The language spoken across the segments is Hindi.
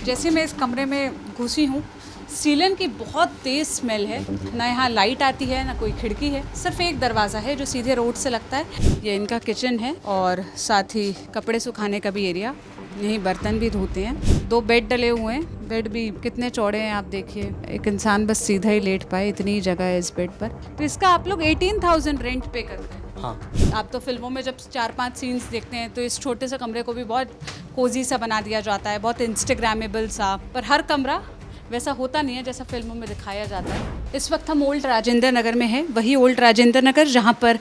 जैसे मैं इस कमरे में घुसी हूँ, सीलन की बहुत तेज़ स्मेल है। ना यहाँ लाइट आती है, ना कोई खिड़की है, सिर्फ एक दरवाज़ा है जो सीधे रोड से लगता है। ये इनका किचन है और साथ ही कपड़े सुखाने का भी एरिया, यहीं बर्तन भी धोते हैं। 2 बेड डले हुए हैं, बेड भी कितने चौड़े हैं आप देखिए, एक इंसान बस सीधा ही लेट पाए, इतनी जगह है इस बेड पर। तो इसका आप लोग 18,000 रेंट पे करते हैं। हाँ, आप तो फिल्मों में जब 4-5 सीन्स देखते हैं तो इस छोटे से कमरे को भी बहुत कोजी सा बना दिया जाता है, बहुत इंस्टाग्रामेबल सा, पर हर कमरा वैसा होता नहीं है जैसा फिल्मों में दिखाया जाता है। इस वक्त हम ओल्ड राजेंद्र नगर में हैं, वही ओल्ड राजेंद्र नगर जहाँ पर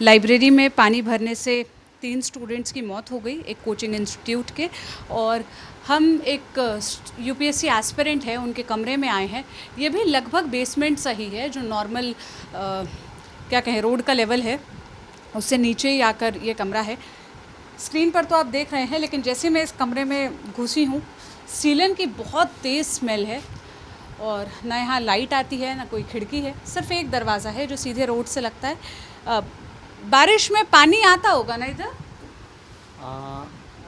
लाइब्रेरी में पानी भरने से 3 स्टूडेंट्स की मौत हो गई, एक कोचिंग इंस्टीट्यूट के। और हम एक यूपीएससी एस्पिरेंट है, उनके कमरे में आए हैं। ये भी लगभग बेसमेंट सही है, जो नॉर्मल क्या कहें रोड का लेवल है उससे नीचे ही आकर ये कमरा है। स्क्रीन पर तो आप देख रहे हैं, लेकिन जैसे मैं इस कमरे में घुसी हूँ, सीलन की बहुत तेज़ स्मेल है और ना यहाँ लाइट आती है, ना कोई खिड़की है, सिर्फ एक दरवाज़ा है जो सीधे रोड से लगता है। बारिश में पानी आता होगा ना इधर?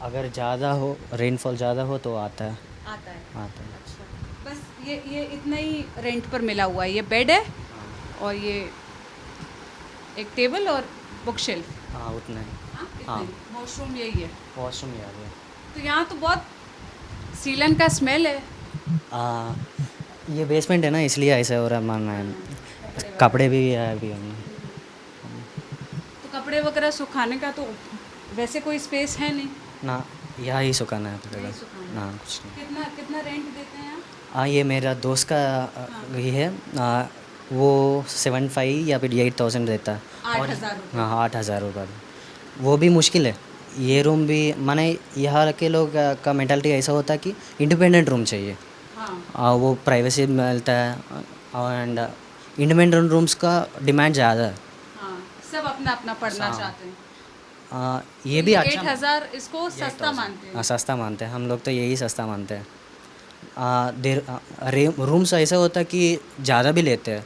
अगर ज़्यादा हो, रेनफॉल ज़्यादा हो तो आता है। आता है। आता है। अच्छा, बस ये इतना ही रेंट पर मिला हुआ है। ये बेड है और ये एक टेबल और बुक शेल्फ। हाँ, उतना ही। हाँ, हाँ। वॉशरूम यही है। वॉशरूम ही आ गया। तो यहाँ तो बहुत सीलन का स्मेल है। ये बेसमेंट है ना, इसलिए ऐसा हो रहा है मानना है। कपड़े भी है अभी हमने। तो कपड़े वगैरह सुखाने का तो वैसे कोई स्पेस है नहीं। ना, यहाँ ही सुखाना है पड़ेगा। यहीं सुखाना है। ना, कुछ नहीं। कितना कितना रेंट देते हैं आप? ये मेरा दोस्त का ही है। वो 75 या फिर 8,000 देता है। 8,000 रुपये। हाँ, 8,000 रुपये। वो भी मुश्किल है। ये रूम भी माने यहाँ के लोग का मेंटालिटी ऐसा होता है कि इंडिपेंडेंट रूम चाहिए। हाँ, वो प्राइवेसी मिलता है एंड इंडिपेंडेंट रूम्स का डिमांड ज़्यादा है। हाँ, सब अपना अपना पढ़ना हाँ। चाहते हैं। ये भी अच्छा 8,000 इसको सस्ता मानते हैं। सस्ता मानते हैं हम लोग, तो यही सस्ता मानते हैं। रूम्स ऐसा होता है कि ज़्यादा भी लेते हैं।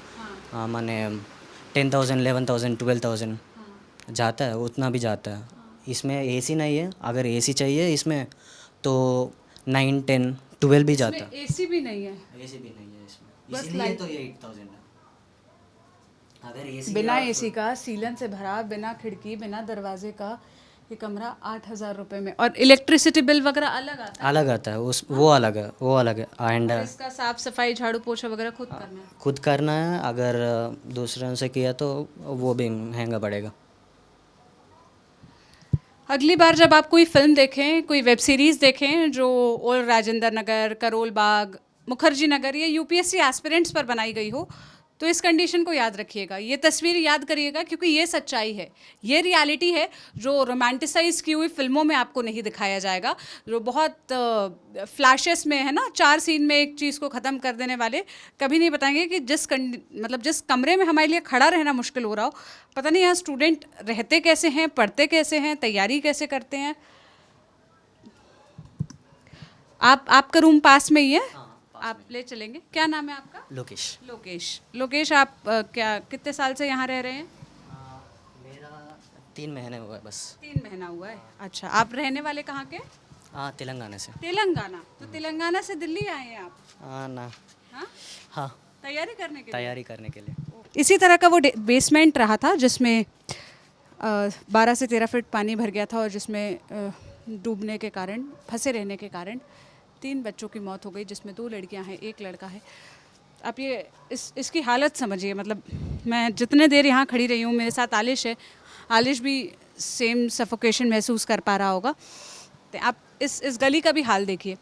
माने 10,000 11,000 12,000 जाता है, उतना भी जाता है। इसमें एसी नहीं है, अगर एसी चाहिए इसमें तो 9 10 12 भी जाता है। एसी भी नहीं है। एसी भी नहीं है इसमें, बस इसीलिए लाइट। तो ये 8,000 है। अगर एसी बिना एसी का, सीलन से भरा, बिना खिड़की, बिना दरवाजे का ये कमरा 8,000 रुपये में। और इलेक्ट्रिसिटी बिल वगैरह अलग आता है। अलग आता है, उस वो अलग है एंड और इसका साफ सफाई, झाड़ू पोछा वगैरह खुद करना है। खुद करना है। अगर दूसरों से किया तो वो भी महंगा पड़ेगा। अगली बार जब आप कोई फिल्म देखें, कोई वेब सीरीज़ देखें जो ओल्ड राजेंद्र नगर, करोल बाग, मुखर्जी नगर या यूपीएससी एस्पिरेंट्स पर बनाई गई हो, तो इस कंडीशन को याद रखिएगा, ये तस्वीर याद करिएगा, क्योंकि ये सच्चाई है, ये रियलिटी है जो रोमांटिसाइज की हुई फिल्मों में आपको नहीं दिखाया जाएगा, जो बहुत फ्लैशेस में है ना, 4 सीन में एक चीज़ को ख़त्म कर देने वाले कभी नहीं बताएंगे कि जिस कमरे में हमारे लिए खड़ा रहना मुश्किल हो रहा हो, पता नहीं यहाँ स्टूडेंट रहते कैसे हैं, पढ़ते कैसे हैं, तैयारी कैसे करते हैं। आपका रूम पास में ही है? आप ले चलेंगे। क्या नाम है आपका? लोकेश। लोकेश, आप क्या कितने साल से यहाँ रह रहे हैं? मेरा 3 महीने हुआ है बस। 3 महीना हुआ है। अच्छा, आप रहने वाले कहाँ के? तेलंगाना से। तेलंगाना। तो तेलंगाना से दिल्ली आए हैं आप? ना। हाँ, हाँ, तैयारी करने के लिए? तैयारी करने के लिए। इसी तरह का वो बेसमेंट रहा था जिसमें 12 से 13 फीट पानी भर गया था और जिसमें डूबने के कारण, फंसे रहने के कारण 3 बच्चों की मौत हो गई, जिसमें 2 लड़कियां हैं, 1 लड़का है। आप ये इसकी हालत समझिए। मतलब मैं जितने देर यहाँ खड़ी रही हूँ, मेरे साथ आलिश है, आलिश भी सेम सफोकेशन महसूस कर पा रहा होगा। तो आप इस गली का भी हाल देखिए।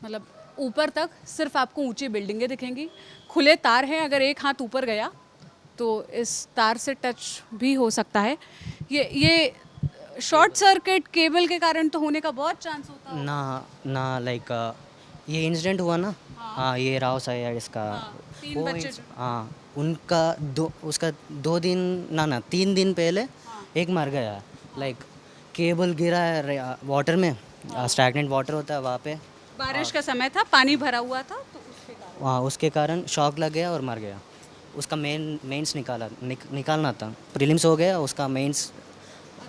मतलब ऊपर तक सिर्फ आपको ऊंची बिल्डिंगें दिखेंगी, खुले तार हैं, अगर एक हाथ ऊपर गया तो इस तार से टच भी हो सकता है। ये शॉर्ट सर्किट केबल के कारण तो होने का बहुत चांस होता है। ना लाइक ये इंसिडेंट हुआ ना। हाँ, ये राव साइड इसका। 3 बच्चे उनका उसका 2 दिन ना 3 दिन पहले एक मर गया। लाइक केबल गिरा है वाटर में, स्टैग्नेंट वाटर होता है वहाँ पे। बारिश का समय था, पानी भरा हुआ था, तो उसके कारण शॉक लग गया और मर गया। उसका मेंस निकालना था। प्रीलिम्स हो गया, उसका मेंस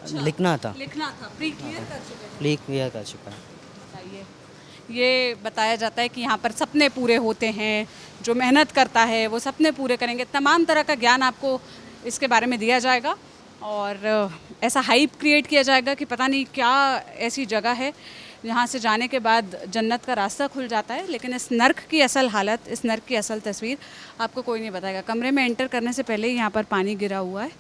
लिखना था। प्री क्लियर कर चुके हैं। प्री क्लियर कर चुका है। बताइए, ये बताया जाता है कि यहाँ पर सपने पूरे होते हैं, जो मेहनत करता है वो सपने पूरे करेंगे। तमाम तरह का ज्ञान आपको इसके बारे में दिया जाएगा और ऐसा हाइप क्रिएट किया जाएगा कि पता नहीं क्या ऐसी जगह है जहाँ से जाने के बाद जन्नत का रास्ता खुल जाता है। लेकिन इस नर्क की असल हालत, इस नर्क की असल तस्वीर आपको कोई नहीं बताएगा। कमरे में एंटर करने से पहले ही यहाँ पर पानी गिरा हुआ है।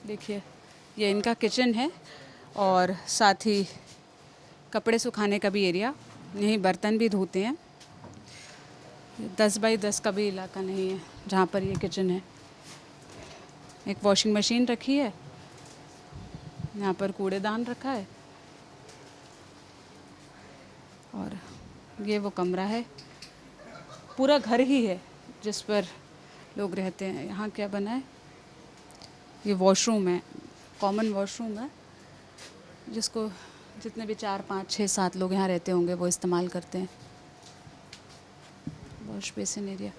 देखिए, ये इनका किचन है और साथ ही कपड़े सुखाने का भी एरिया, यहीं बर्तन भी धोते हैं। 10 बाई 10 का भी इलाका नहीं है जहाँ पर ये किचन है। एक वॉशिंग मशीन रखी है, यहाँ पर कूड़ेदान रखा है और ये वो कमरा है, पूरा घर ही है जिस पर लोग रहते हैं। यहाँ क्या बना है, ये वॉशरूम है, कॉमन वॉशरूम है जिसको जितने भी 4, 5, 6, 7 लोग यहाँ रहते होंगे वो इस्तेमाल करते हैं। Wash basin area.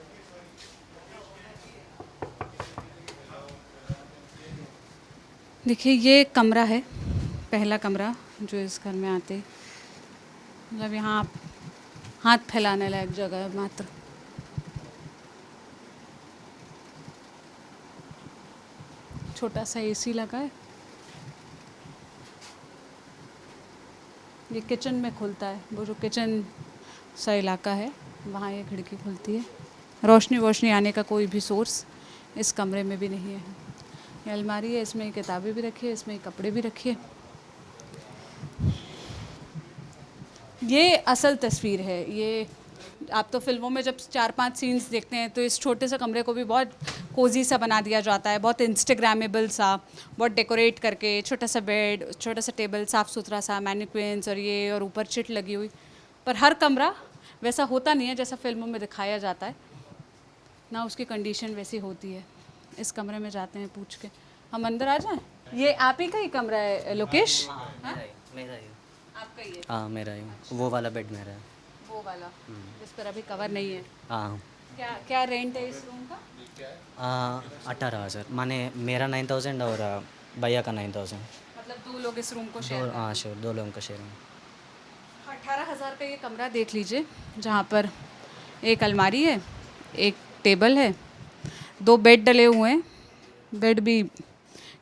देखिए, ये कमरा है, पहला कमरा जो इस घर में आते, मतलब यहाँ आप हाथ फैलाने लायक जगह है मात्र। छोटा सा एसी लगा है, ये किचन में खुलता है। वो जो किचन सा इलाका है वहाँ ये खिड़की खुलती है। रोशनी आने का कोई भी सोर्स इस कमरे में भी नहीं है। ये अलमारी है, इसमें किताबें भी रखी है, इसमें कपड़े भी रखी है। ये असल तस्वीर है। ये आप तो फिल्मों में जब 4-5 सीन्स देखते हैं तो इस छोटे से कमरे को भी बहुत कोजी सा बना दिया जाता है, बहुत इंस्टाग्रामेबल सा, बहुत डेकोरेट करके, छोटा सा बेड, छोटा सा टेबल, साफ़ सुथरा सा, मैनिक्विन्स और ये, और ऊपर चिट लगी हुई। पर हर कमरा वैसा होता नहीं है जैसा फिल्मों में दिखाया जाता है, ना उसकी कंडीशन वैसी होती है। इस कमरे में जाते हैं पूछ के। हम अंदर आ जाएं? ये आप ही का ही कमरा है लोकेश? मेरा ही। आपका ही है? हाँ मेरा ही। वो वाला बेड मेरा है। वो वाला जिस पर अभी कवर नहीं है। हाँ। क्या रेंट है इस रूम का? 18,000, माने मेरा 9,000 और भैया का 9,000। मतलब 2 लोग इस रूम को शेयर। हाँ श्योर, 2 लोगों का शेयरिंग। 18,000 का ये कमरा देख लीजिए, जहाँ पर एक अलमारी है, एक टेबल है, 2 बेड डले हुए हैं। बेड भी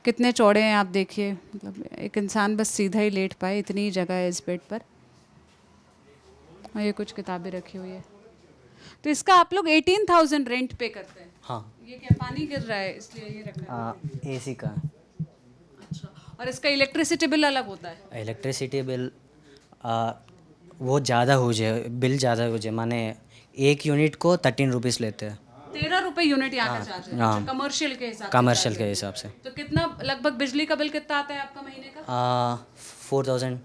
कितने चौड़े हैं आप देखिए, मतलब एक इंसान बस सीधा ही लेट पाए, इतनी ही जगह है इस बेड पर। और ये कुछ किताबें रखी हुई है। तो इसका आप लोग 18,000 रेंट पे करते हैं? हाँ। ये क्या पानी गिर रहा है इसलिए ये रखा है? एसी का। अच्छा, और इसका इलेक्ट्रिसिटी बिल अलग होता है? इलेक्ट्रिसिटी बिल वो ज़्यादा हो जाए, बिल ज़्यादा हो जाए, माने 1 यूनिट को 13 रुपीज़ लेते हैं। 13 रुपये यूनिट यहाँ का चार्ज है? हाँ। कमर्शियल के हिसाब से? कमर्शियल के हिसाब से। तो कितना लगभग बिजली का बिल कितना आता है आपका महीने का? 4,000।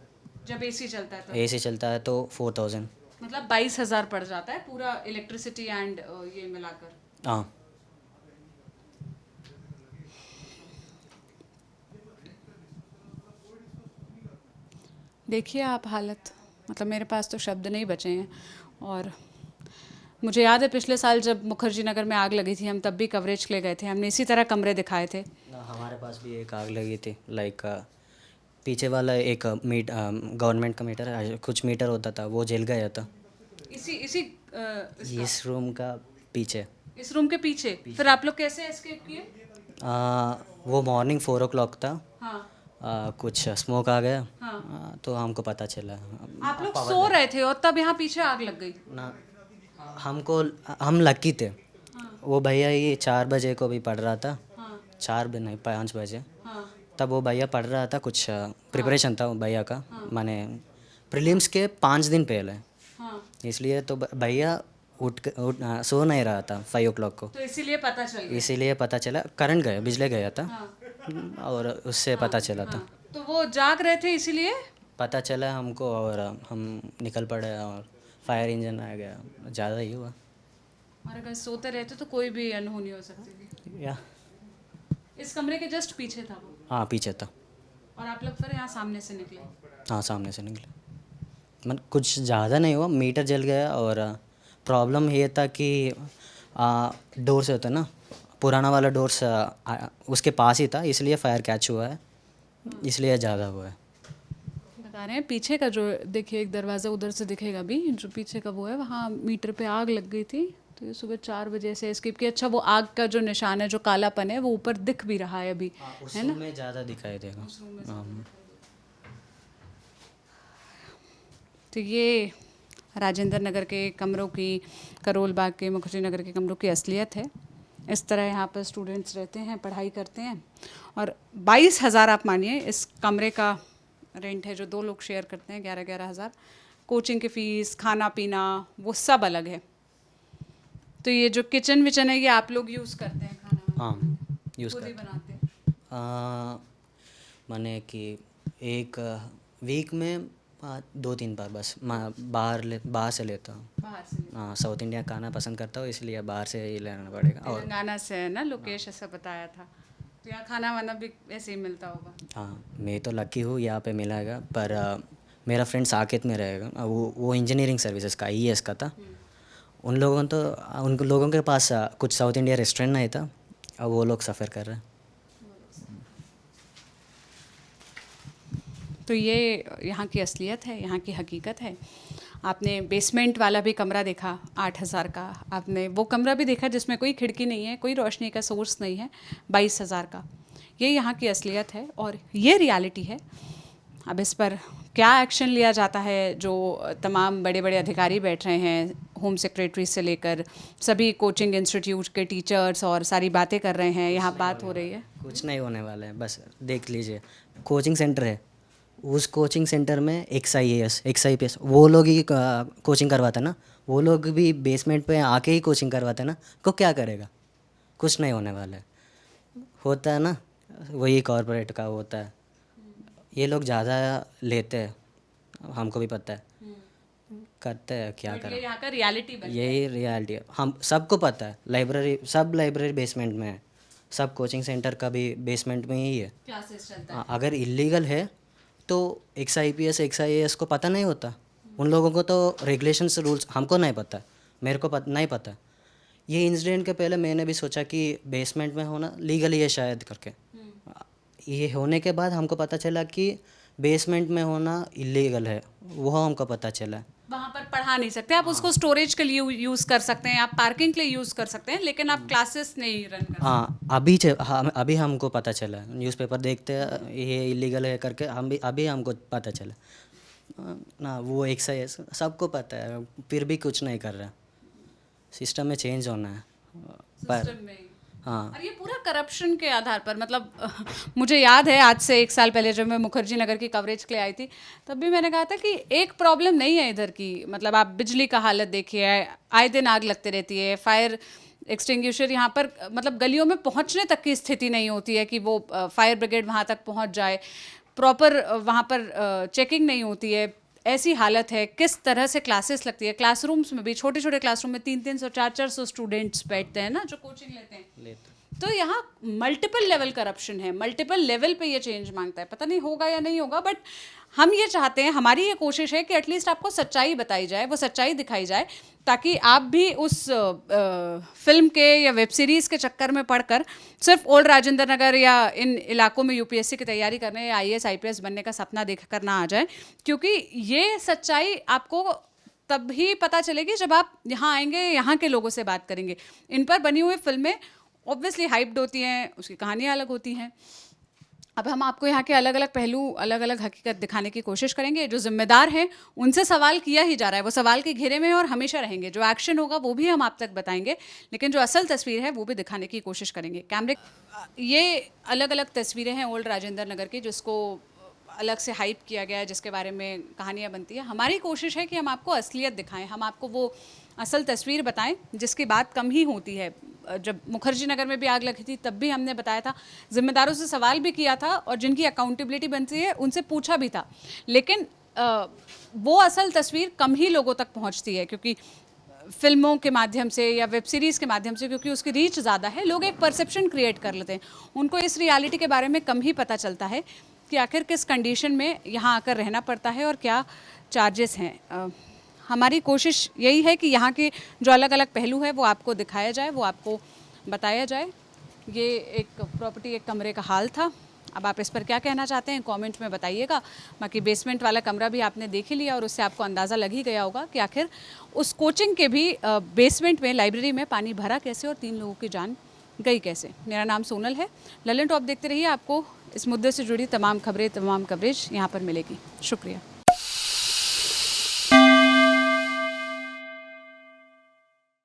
जब एसी चलता है तो? एसी चलता है तो 4,000। मतलब 22,000 पड़ जाता है पूरा इलेक्ट्रिसिटी एंड ये मिलाकर। हाँ। देखिए आप हालत, मतलब मेरे पास तो शब्द नहीं बचे हैं। और मुझे याद है पिछले साल जब मुखर्जी नगर में आग लगी थी, हम तब भी कवरेज के लिए गए थे, हमने इसी तरह कमरे दिखाए थे। हमारे पास भी एक आग लगी थी, लाइक पीछे वाला एक गवर्नमेंट का मीटर, कुछ मीटर होता था, वो जल गया था। इस रूम का पीछे। इस रूम के पीछे? फिर आप लोग कैसे एस्केप किए? वो मॉर्निंग 4 o'clock था। हाँ। कुछ स्मोक आ गया। हाँ। तो हमको पता चला। आप लोग सो रहे थे और तब यहाँ पीछे आग लग गई? ना, हम लकी थे। वो भैया ये 4 बजे को भी पढ़ रहा था। 4 भी नहीं, 5 बजे। तब वो भैया पढ़ रहा था, कुछ प्रिपरेशन था भैया का, माने प्रीलिम्स के 5 दिन पहले। इसलिए तो भैया सो नहीं रहा था 5 o'clock को, तो इसीलिए पता चल गया? इसीलिए पता चला, करंट गया, बिजली गया था। और उससे पता चला था। तो वो जाग रहे थे इसीलिए पता चला हमको और हम निकल पड़े और फायर इंजन आ गया, ज़्यादा ही हुआ। और अगर सोते रहते तो कोई भी अनहोनी हो सकती थी। या इस कमरे के जस्ट पीछे था वो? हाँ पीछे था। और आप लोग फिर यहाँ सामने से निकले? हाँ सामने से निकले। मतलब कुछ ज़्यादा नहीं हुआ, मीटर जल गया। और प्रॉब्लम ये था कि डोर से होता है ना, पुराना वाला डोर्स उसके पास ही था, इसलिए फायर कैच हुआ है, इसलिए ज़्यादा हुआ है। बता रहे हैं पीछे का जो देखिए एक दरवाज़ा उधर से दिखेगा भी, जो पीछे का वो है, वहाँ मीटर पे आग लग गई थी, तो ये सुबह 4 बजे से स्किप किया। अच्छा वो आग का जो निशान है, जो कालापन है, वो ऊपर दिख भी रहा है अभी, उस है रूम ना? में ज़्यादा दिखाई देगा। तो ये राजेंद्र नगर के कमरों की, करोल बाग के, मुखर्जी नगर के कमरों की असलियत है। इस तरह यहाँ पर स्टूडेंट्स रहते हैं, पढ़ाई करते हैं, और 22,000 आप मानिए इस कमरे का रेंट है जो 2 लोग शेयर करते हैं, 11-11 हज़ार। कोचिंग की फ़ीस, खाना पीना, वो सब अलग है। तो ये जो किचन विचन है, ये आप लोग यूज़ करते हैं? खाना हाँ यूज़ खुद ही करते बनाते हैं? हैं। माने कि एक वीक में 2-3 बार बस बाहर से लेता हूँ। बाहर से? हाँ, साउथ इंडिया खाना पसंद करता हूँ, इसलिए बाहर से ही लेना पड़ेगा। और तेलंगाना से है ना, लोकेश ऐसा बताया था। तो यहाँ खाना वाना भी ऐसे ही मिलता होगा? हाँ, मैं तो लकी हूँ, यहाँ पे मिलेगा। पर मेरा फ्रेंड साकेत में रहेगा, वो इंजीनियरिंग सर्विसेज का IAS का था। उन लोगों के पास कुछ साउथ इंडिया रेस्टोरेंट नहीं था, अब वो लोग सफ़र कर रहे हैं। तो ये यहाँ की असलियत है, यहाँ की हकीकत है। आपने बेसमेंट वाला भी कमरा देखा 8,000 का, आपने वो कमरा भी देखा जिसमें कोई खिड़की नहीं है, कोई रोशनी का सोर्स नहीं है, 22,000 का। ये यहाँ की असलियत है और ये रियलिटी है। अब इस पर क्या एक्शन लिया जाता है, जो तमाम बड़े बड़े अधिकारी बैठ रहे हैं, होम सेक्रेटरी से लेकर सभी कोचिंग इंस्टीट्यूट के टीचर्स, और सारी बातें कर रहे हैं, यहाँ बात हो रही है। कुछ नहीं होने वाला है, बस देख लीजिए। कोचिंग सेंटर है, उस कोचिंग सेंटर में XIAS XIPS वो लोग ही कोचिंग करवाते ना, वो लोग भी बेसमेंट पे आके ही कोचिंग करवाते ना, को क्या करेगा? कुछ नहीं होने वाला है। होता है ना, वही कॉर्पोरेट का होता है। ये लोग ज़्यादा लेते हैं, हमको भी पता है, करते हैं, क्या करें। ये यहाँ का रियलिटी बन यही रियलिटी है, हम सबको पता है। लाइब्रेरी बेसमेंट में है, सब कोचिंग सेंटर का भी बेसमेंट में ही है। क्लासेस चलता है। हाँ, अगर इलीगल है तो XIPS XIAS को पता नहीं होता। उन लोगों को तो रेगुलेशंस रूल्स हमको नहीं पता, मेरे को नहीं पता। ये इंसिडेंट के पहले मैंने भी सोचा कि बेसमेंट में होना लीगल ही है शायद करके। ये होने के बाद हमको पता चला कि बेसमेंट में होना इलीगल है, वो हमको पता चला। वहाँ पर पढ़ा नहीं सकते आप, उसको स्टोरेज के लिए यूज़ कर सकते हैं, आप पार्किंग के लिए यूज़ कर सकते हैं, लेकिन आप क्लासेस नहीं रन कर सकते। हाँ, अभी हमको पता चला, न्यूज़पेपर देखते हैं ये इलीगल है करके, अभी हमको पता चला ना। वो XIAS सबको पता है, फिर भी कुछ नहीं कर रहा। सिस्टम में चेंज होना है पर सिस्टम में। हाँ। और ये पूरा करप्शन के आधार पर, मतलब मुझे याद है आज से 1 साल पहले जब मैं मुखर्जी नगर की कवरेज के लिए आई थी, तब भी मैंने कहा था कि एक प्रॉब्लम नहीं है इधर की। मतलब आप बिजली का हालत देखिए, आए दिन आग लगती रहती है, फायर एक्सटिंग्विशर यहाँ पर मतलब गलियों में पहुँचने तक की स्थिति नहीं होती है कि वो फायर ब्रिगेड वहाँ तक पहुँच जाए, प्रॉपर वहाँ पर चेकिंग नहीं होती है। ऐसी हालत है, किस तरह से क्लासेस लगती है। क्लासरूम्स में भी, छोटे छोटे क्लासरूम में 300-300 400-400 स्टूडेंट्स बैठते हैं ना, जो कोचिंग लेते हैं। तो यहाँ मल्टीपल लेवल करप्शन है, मल्टीपल लेवल पे ये चेंज मांगता है। पता नहीं होगा या नहीं होगा, बट हम ये चाहते हैं, हमारी ये कोशिश है कि एटलीस्ट आपको सच्चाई बताई जाए, वो सच्चाई दिखाई जाए, ताकि आप भी उस फिल्म के या वेब सीरीज़ के चक्कर में पढ़कर सिर्फ ओल्ड राजेंद्र नगर या इन इलाकों में UPSC की तैयारी करने या IAS IPS बनने का सपना देख कर ना आ जाए। क्योंकि ये सच्चाई आपको तब ही पता चलेगी जब आप यहाँ आएंगे, यहाँ के लोगों से बात करेंगे। इन पर बनी हुई फिल्में ऑब्वियसली हाइप्ड होती हैं, उसकी कहानियाँ अलग होती हैं। अब हम आपको यहाँ के अलग अलग पहलू, अलग अलग हकीकत दिखाने की कोशिश करेंगे। जो जिम्मेदार हैं उनसे सवाल किया ही जा रहा है, वो सवाल के घेरे में और हमेशा रहेंगे। जो एक्शन होगा वो भी हम आप तक बताएंगे, लेकिन जो असल तस्वीर है वो भी दिखाने की कोशिश करेंगे। कैमरे, ये अलग अलग तस्वीरें हैं ओल्ड राजेंद्र नगर की, जिसको अलग से हाइप किया गया है, जिसके बारे में कहानियाँ बनती है। हमारी कोशिश है कि हम आपको असलियत दिखाएं, हम आपको वो असल तस्वीर बताएं जिसकी बात कम ही होती है। जब मुखर्जी नगर में भी आग लगी थी तब भी हमने बताया था, जिम्मेदारों से सवाल भी किया था और जिनकी अकाउंटेबिलिटी बनती है उनसे पूछा भी था, लेकिन वो असल तस्वीर कम ही लोगों तक पहुंचती है, क्योंकि फिल्मों के माध्यम से या वेब सीरीज़ के माध्यम से, क्योंकि उसकी रीच ज़्यादा है, लोग एक परसेप्शन क्रिएट कर लेते हैं। उनको इस रियलिटी के बारे में कम ही पता चलता है कि आखिर किस कंडीशन में यहाँ आकर रहना पड़ता है और क्या चार्जेस हैं। हमारी कोशिश यही है कि यहाँ के जो अलग अलग पहलू है वो आपको दिखाया जाए, वो आपको बताया जाए। ये एक प्रॉपर्टी, एक कमरे का हाल था। अब आप इस पर क्या कहना चाहते हैं कमेंट में बताइएगा। बाकी बेसमेंट वाला कमरा भी आपने देख ही लिया और उससे आपको अंदाज़ा लग ही गया होगा कि आखिर उस कोचिंग के भी बेसमेंट में लाइब्रेरी में पानी भरा कैसे और 3 लोगों की जान गई कैसे। मेरा नाम सोनल है। ललन टॉप देखते रहिए, आपको इस मुद्दे से जुड़ी तमाम खबरें, तमाम कवरेज यहाँ पर मिलेगी। शुक्रिया।